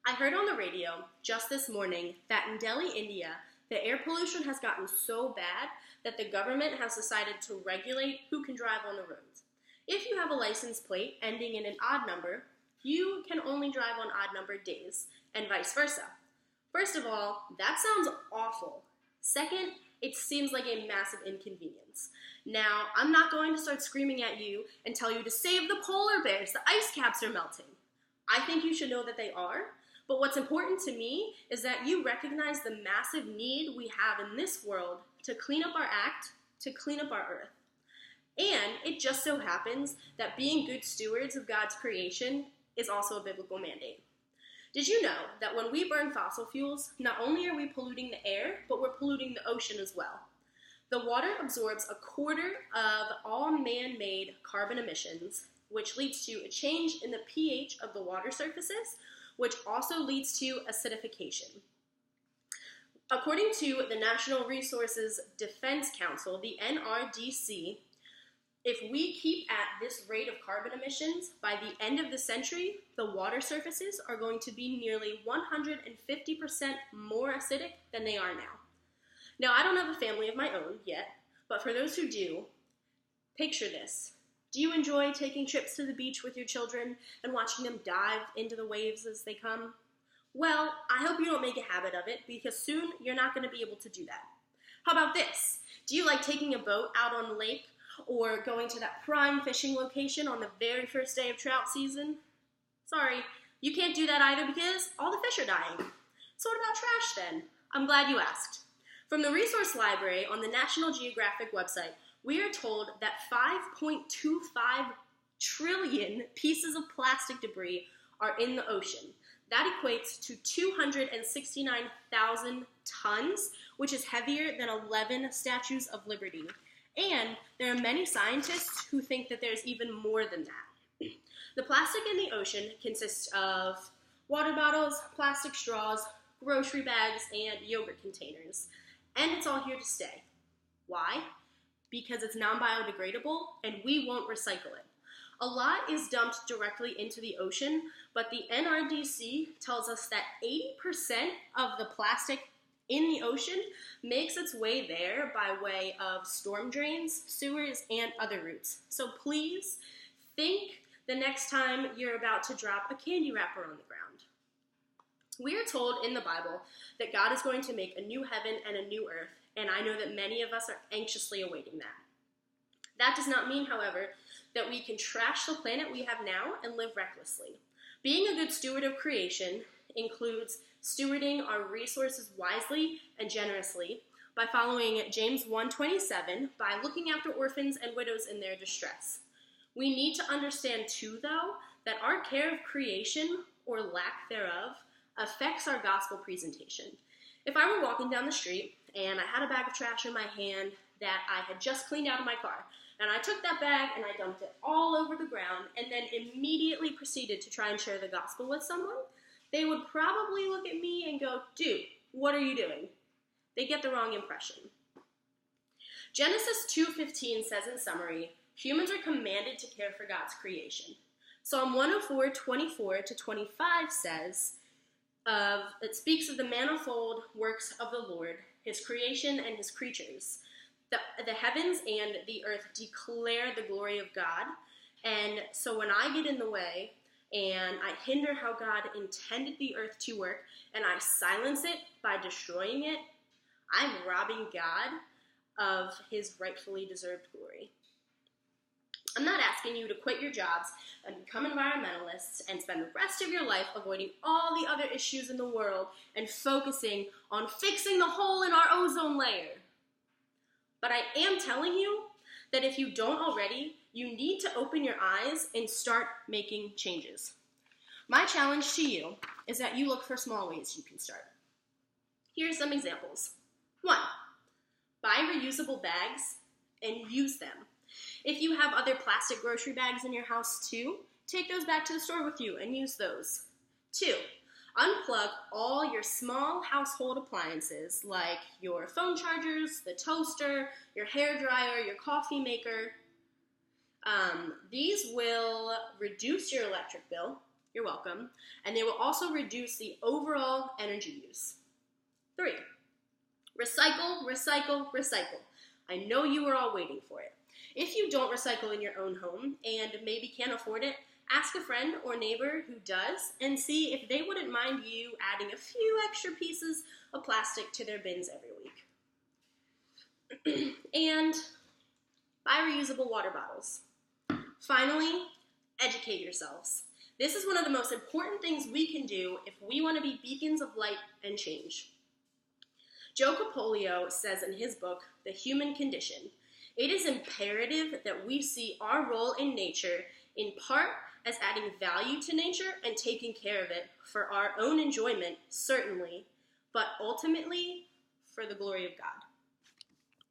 I heard on the radio just this morning that in Delhi, India, the air pollution has gotten so bad that the government has decided to regulate who can drive on the roads. If you have a license plate ending in an odd number, you can only drive on odd numbered days, and vice versa. First of all, that sounds awful. Second, it seems like a massive inconvenience. Now, I'm not going to start screaming at you and tell you to save the polar bears, the ice caps are melting. I think you should know that they are, but what's important to me is that you recognize the massive need we have in this world to clean up our act, to clean up our earth. And it just so happens that being good stewards of God's creation is also a biblical mandate. Did you know that when we burn fossil fuels, not only are we polluting the air, but we're polluting the ocean as well? The water absorbs a quarter of all man-made carbon emissions, which leads to a change in the pH of the water surfaces, which also leads to acidification. According to the National Resources Defense Council, the NRDC, if we keep at this rate of carbon emissions, by the end of the century, the water surfaces are going to be nearly 150% more acidic than they are now. Now, I don't have a family of my own yet, but for those who do, picture this. Do you enjoy taking trips to the beach with your children and watching them dive into the waves as they come? Well, I hope you don't make a habit of it, because soon you're not going to be able to do that. How about this? Do you like taking a boat out on the lake or going to that prime fishing location on the very first day of trout season? Sorry, you can't do that either because all the fish are dying. So what about trash then? I'm glad you asked. From the Resource Library on the National Geographic website, we are told that 5.25 trillion pieces of plastic debris are in the ocean. That equates to 269,000 tons, which is heavier than 11 Statues of Liberty. And there are many scientists who think that there's even more than that. The plastic in the ocean consists of water bottles, plastic straws, grocery bags, and yogurt containers. And it's all here to stay. Why? Because it's non-biodegradable and we won't recycle it. A lot is dumped directly into the ocean, but the NRDC tells us that 80% of the plastic in the ocean makes its way there by way of storm drains, sewers, and other routes. So please think the next time you're about to drop a candy wrapper on the ground. We are told in the Bible that God is going to make a new heaven and a new earth, and I know that many of us are anxiously awaiting that. That does not mean, however, that we can trash the planet we have now and live recklessly. Being a good steward of creation includes stewarding our resources wisely and generously by following James 1:27 by looking after orphans and widows in their distress. We need to understand too, though, that our care of creation, or lack thereof, affects our gospel presentation. If I were walking down the street and I had a bag of trash in my hand that I had just cleaned out of my car, and I took that bag and I dumped it all over the ground and then immediately proceeded to try and share the gospel with someone, they would probably look at me and go, "Dude, what are you doing?" They get the wrong impression. Genesis 2:15 says in summary, humans are commanded to care for God's creation. Psalm 104:24-25 says, it speaks of the manifold works of the Lord, his creation and his creatures. The heavens and the earth declare the glory of God. And so when I get in the way and I hinder how God intended the earth to work and I silence it by destroying it, I'm robbing God of his rightfully deserved glory. I'm not asking you to quit your jobs and become environmentalists and spend the rest of your life avoiding all the other issues in the world and focusing on fixing the hole in our ozone layer. But I am telling you that if you don't already, you need to open your eyes and start making changes. My challenge to you is that you look for small ways you can start. Here are some examples. 1. Buy reusable bags and use them. If you have other plastic grocery bags in your house too, take those back to the store with you and use those. 2. Unplug all your small household appliances like your phone chargers, the toaster, your hair dryer, your coffee maker. These will reduce your electric bill You're welcome. And they will also reduce the overall energy use. 3, recycle, recycle, recycle. I know you are all waiting for it. If you don't recycle in your own home and maybe can't afford it, ask a friend or neighbor who does and see if they wouldn't mind you adding a few extra pieces of plastic to their bins every week. And buy reusable water bottles. Finally, educate yourselves. This is one of the most important things we can do if we want to be beacons of light and change. Joe Capolio says in his book, The Human Condition, it is imperative that we see our role in nature in part as adding value to nature and taking care of it for our own enjoyment, certainly, but ultimately for the glory of God.